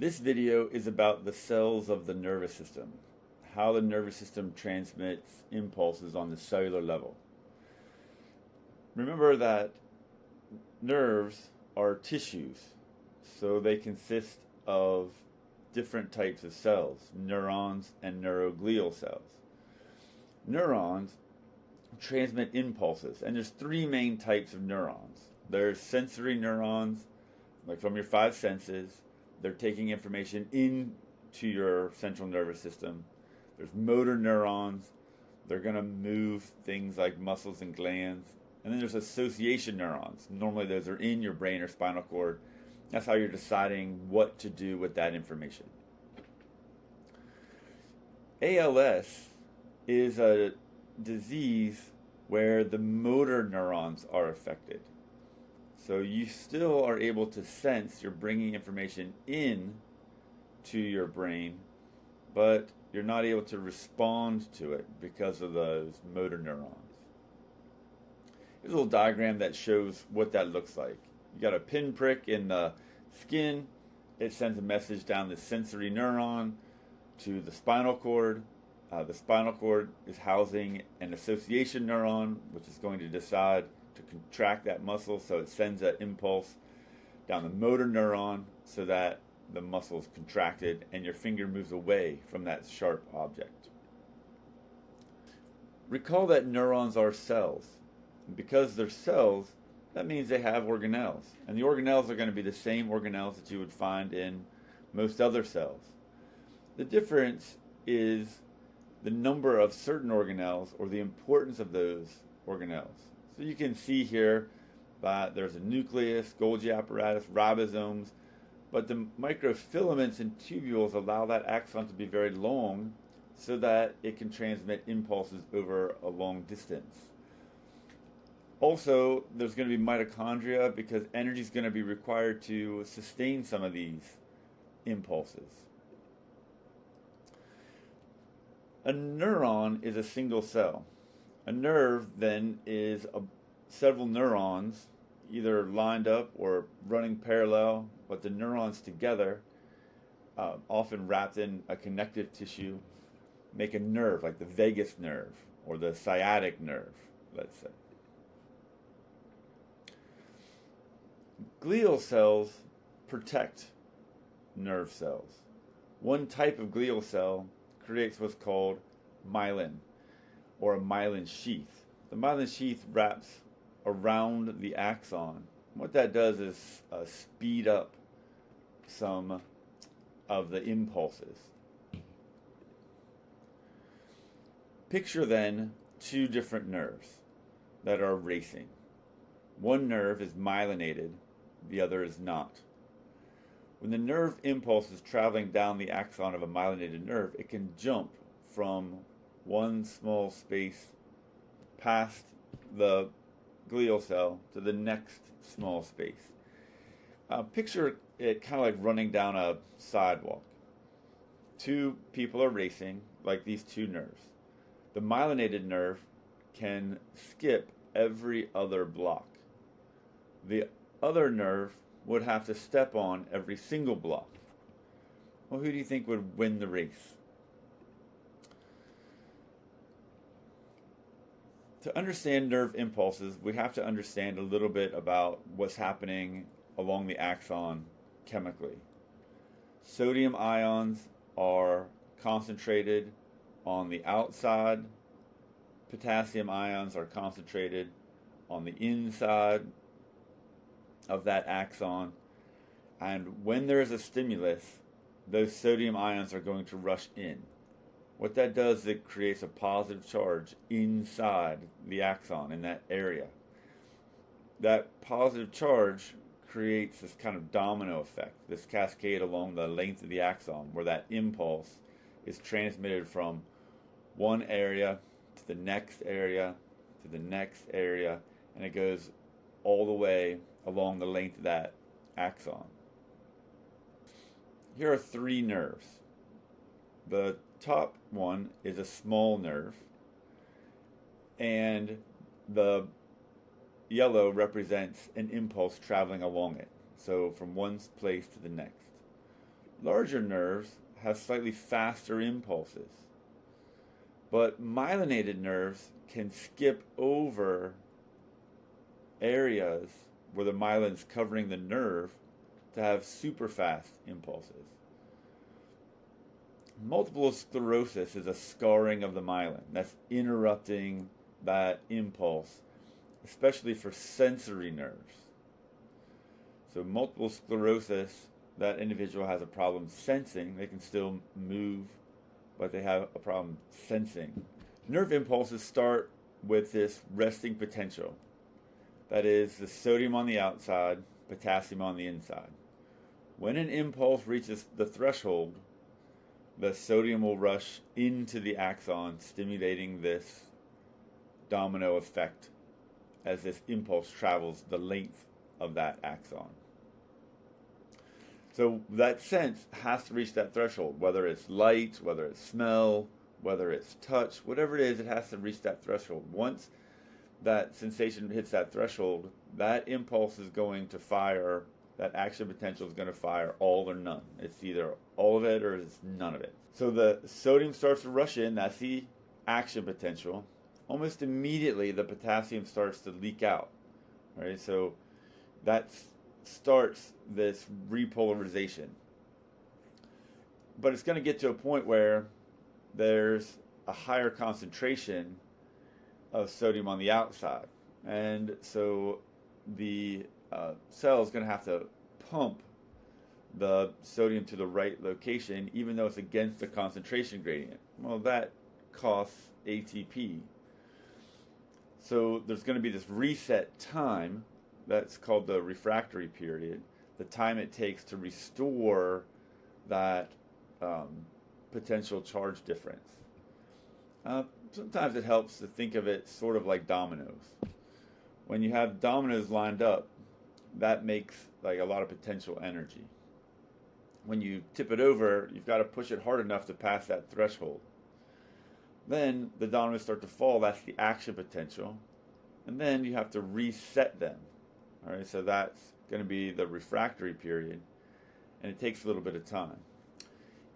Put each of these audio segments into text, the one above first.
This video is about the cells of the nervous system, how the nervous system transmits impulses on the cellular level. Remember that nerves are tissues, so they consist of different types of cells, neurons and neuroglial cells. Neurons transmit impulses, and there's three main types of neurons. There's sensory neurons, like from your five senses. They're taking information into your central nervous system. There's motor neurons. They're going to move things like muscles and glands. And then there's association neurons. Normally those are in your brain or spinal cord. That's how you're deciding what to do with that information. ALS is a disease where the motor neurons are affected. So you still are able to sense you're bringing information in to your brain, but you're not able to respond to it because of those motor neurons. Here's a little diagram that shows what that looks like. You got a pinprick in the skin. It sends a message down the sensory neuron to the spinal cord. The spinal cord is housing an association neuron, which is going to decide to contract that muscle, so it sends an impulse down the motor neuron so that the muscle is contracted and your finger moves away from that sharp object. Recall that neurons are cells. And because they're cells, that means they have organelles. And the organelles are going to be the same organelles that you would find in most other cells. The difference is the number of certain organelles or the importance of those organelles. So you can see here that there's a nucleus, Golgi apparatus, ribosomes, but the microfilaments and tubules allow that axon to be very long so that it can transmit impulses over a long distance. Also, there's going to be mitochondria because energy is going to be required to sustain some of these impulses. A neuron is a single cell. A nerve then is several neurons either lined up or running parallel, but the neurons together, often wrapped in a connective tissue, make a nerve, like the vagus nerve or the sciatic nerve, let's say. Glial cells protect nerve cells. One type of glial cell creates what's called myelin, or a myelin sheath. The myelin sheath wraps around the axon. What that does is speed up some of the impulses. Picture then two different nerves that are racing. One nerve is myelinated, the other is not. When the nerve impulse is traveling down the axon of a myelinated nerve, it can jump from one small space past the glial cell to the next small space. Picture it kind of like running down a sidewalk. Two people are racing, like these two nerves. The myelinated nerve can skip every other block. The other nerve would have to step on every single block. Well, who do you think would win the race? To understand nerve impulses, we have to understand a little bit about what's happening along the axon chemically. Sodium ions are concentrated on the outside. Potassium ions are concentrated on the inside of that axon. And when there is a stimulus, those sodium ions are going to rush in. What that does is it creates a positive charge inside the axon in that area. That positive charge creates this kind of domino effect, this cascade along the length of the axon, where that impulse is transmitted from one area to the next area to the next area, and it goes all the way along the length of that axon. Here are three nerves. The top one is a small nerve, and the yellow represents an impulse traveling along it, so from one place to the next. Larger nerves have slightly faster impulses, but myelinated nerves can skip over areas where the myelin's covering the nerve to have super fast impulses. Multiple sclerosis is a scarring of the myelin that's interrupting that impulse, especially for sensory nerves. So multiple sclerosis, that individual has a problem sensing. They can still move, but they have a problem sensing. Nerve impulses start with this resting potential. That is the sodium on the outside, potassium on the inside. When an impulse reaches the threshold, the sodium will rush into the axon, stimulating this domino effect as this impulse travels the length of that axon. So that sense has to reach that threshold, whether it's light, whether it's smell, whether it's touch, whatever it is, it has to reach that threshold. Once that sensation hits that threshold, that impulse is going to fire, that action potential is going to fire all or none. It's either all of it or it's none of it. So the sodium starts to rush in, that's the action potential. Almost immediately the potassium starts to leak out. Right? So that starts this repolarization. But it's going to get to a point where there's a higher concentration of sodium on the outside. And so the cell is going to have to pump the sodium to the right location, even though it's against the concentration gradient. Well, that costs ATP. So there's going to be this reset time that's called the refractory period, the time it takes to restore that potential charge difference. Sometimes it helps to think of it sort of like dominoes. When you have dominoes lined up, that makes like a lot of potential energy. When you tip it over, you've got to push it hard enough to pass that threshold. Then the dominoes start to fall, that's the action potential. And then you have to reset them. All right, so that's going to be the refractory period, and it takes a little bit of time.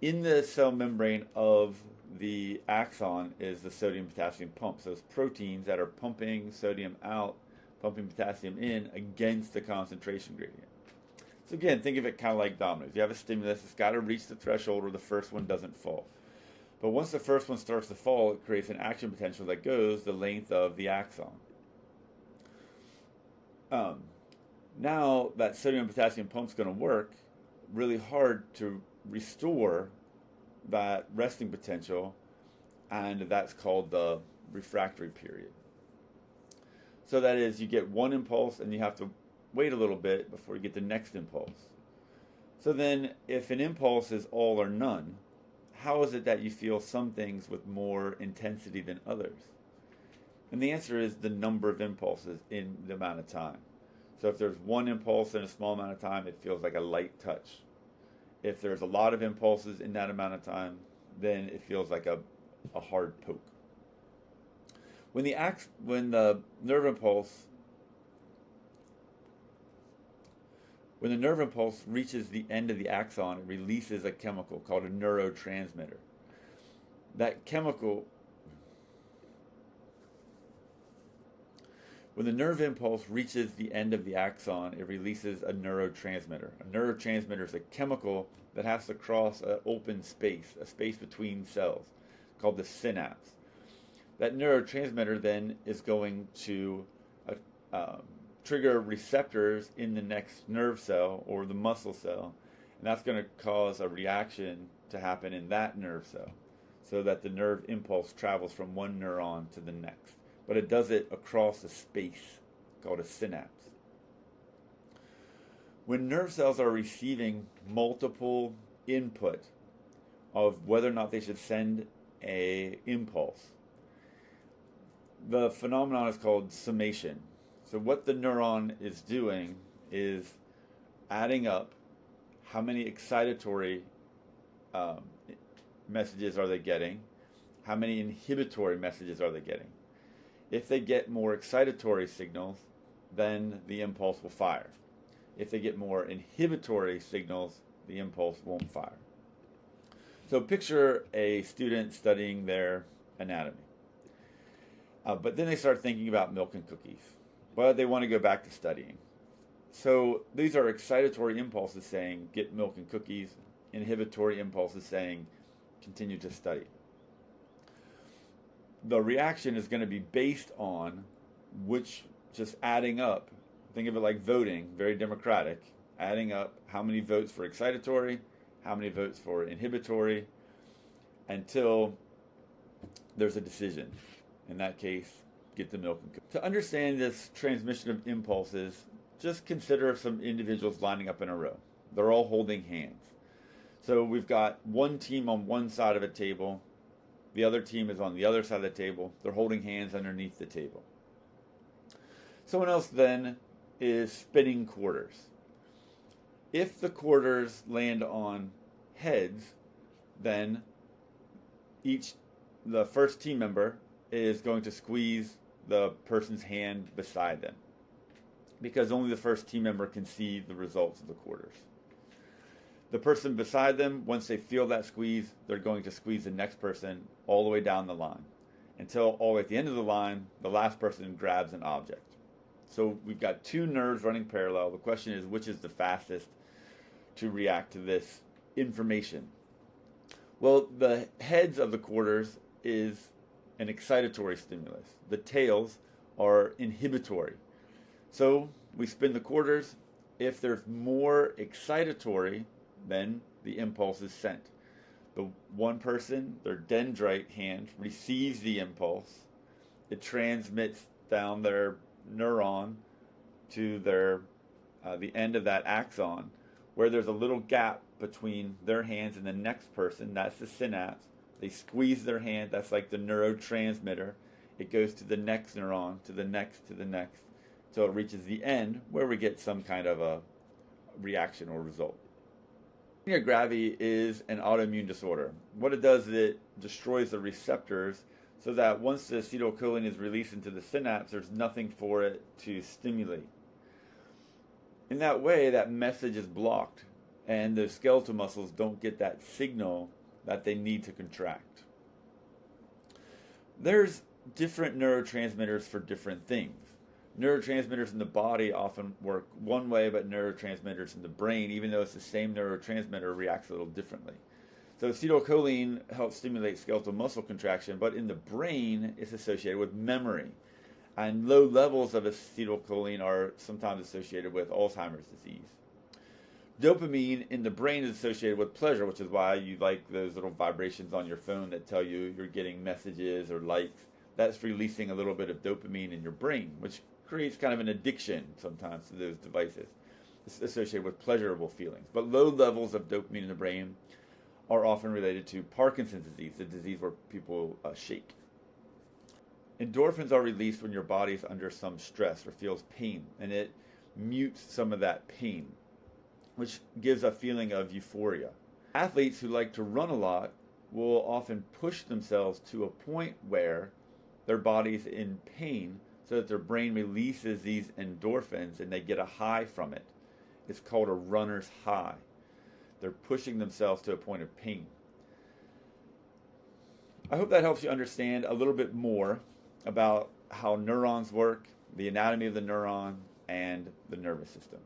In the cell membrane of the axon is the sodium-potassium pumps, those proteins that are pumping sodium out, pumping potassium in against the concentration gradient. So again, think of it kind of like dominoes. You have a stimulus, it's got to reach the threshold or the first one doesn't fall. But once the first one starts to fall, it creates an action potential that goes the length of the axon. Now that sodium and potassium pump is going to work really hard to restore that resting potential, and that's called the refractory period. So that is, you get one impulse and you have to wait a little bit before you get the next impulse. So then if an impulse is all or none, how is it that you feel some things with more intensity than others? And the answer is the number of impulses in the amount of time. So if there's one impulse in a small amount of time, it feels like a light touch. If there's a lot of impulses in that amount of time, then it feels like a hard poke. When the nerve impulse reaches the end of the axon, it releases a chemical called a neurotransmitter. That chemical, when the nerve impulse reaches the end of the axon, it releases a neurotransmitter. A neurotransmitter is a chemical that has to cross an open space, a space between cells, called the synapse. That neurotransmitter then is going to trigger receptors in the next nerve cell or the muscle cell, and that's going to cause a reaction to happen in that nerve cell, so that the nerve impulse travels from one neuron to the next. But it does it across a space called a synapse. When nerve cells are receiving multiple input of whether or not they should send an impulse, the phenomenon is called summation. So what the neuron is doing is adding up how many excitatory messages are they getting, how many inhibitory messages are they getting. If they get more excitatory signals, then the impulse will fire. If they get more inhibitory signals, the impulse won't fire. So picture a student studying their anatomy. But then they start thinking about milk and cookies. But they want to go back to studying. So these are excitatory impulses saying, get milk and cookies. Inhibitory impulses saying, continue to study. The reaction is going to be based on which, just adding up, think of it like voting, very democratic, adding up how many votes for excitatory, how many votes for inhibitory, until there's a decision. In that case, get the milk and cookies. To understand this transmission of impulses, just consider some individuals lining up in a row. They're all holding hands. So we've got one team on one side of a table. The other team is on the other side of the table. They're holding hands underneath the table. Someone else then is spinning quarters. If the quarters land on heads, then the first team member is going to squeeze the person's hand beside them, because only the first team member can see the results of the quarters. The person beside them, once they feel that squeeze, they're going to squeeze the next person all the way down the line, until all the way at the end of the line, the last person grabs an object. So we've got two nerves running parallel. The question is, which is the fastest to react to this information? Well, the heads of the quarters is an excitatory stimulus. The tails are inhibitory. So we spin the quarters. If there's more excitatory, then the impulse is sent. The one person, their dendrite hand, receives the impulse. It transmits down their neuron to the end of that axon, where there's a little gap between their hands and the next person. That's the synapse. They squeeze their hand. That's like the neurotransmitter. It goes to the next neuron, to the next, to the next, until it reaches the end, where we get some kind of a reaction or result. Myasthenia gravis is an autoimmune disorder. What it does is it destroys the receptors, so that once the acetylcholine is released into the synapse, there's nothing for it to stimulate. In that way, that message is blocked, and the skeletal muscles don't get that signal that they need to contract. There's different neurotransmitters for different things. Neurotransmitters in the body often work one way, but neurotransmitters in the brain, even though it's the same neurotransmitter, reacts a little differently. So acetylcholine helps stimulate skeletal muscle contraction, but in the brain, it's associated with memory. And low levels of acetylcholine are sometimes associated with Alzheimer's disease. Dopamine in the brain is associated with pleasure, which is why you like those little vibrations on your phone that tell you you're getting messages or likes. That's releasing a little bit of dopamine in your brain, which creates kind of an addiction sometimes to those devices. It's associated with pleasurable feelings. But low levels of dopamine in the brain are often related to Parkinson's disease, the disease where people shake. Endorphins are released when your body is under some stress or feels pain, and it mutes some of that pain, which gives a feeling of euphoria. Athletes who like to run a lot will often push themselves to a point where their body's in pain, so that their brain releases these endorphins and they get a high from it. It's called a runner's high. They're pushing themselves to a point of pain. I hope that helps you understand a little bit more about how neurons work, the anatomy of the neuron, and the nervous system.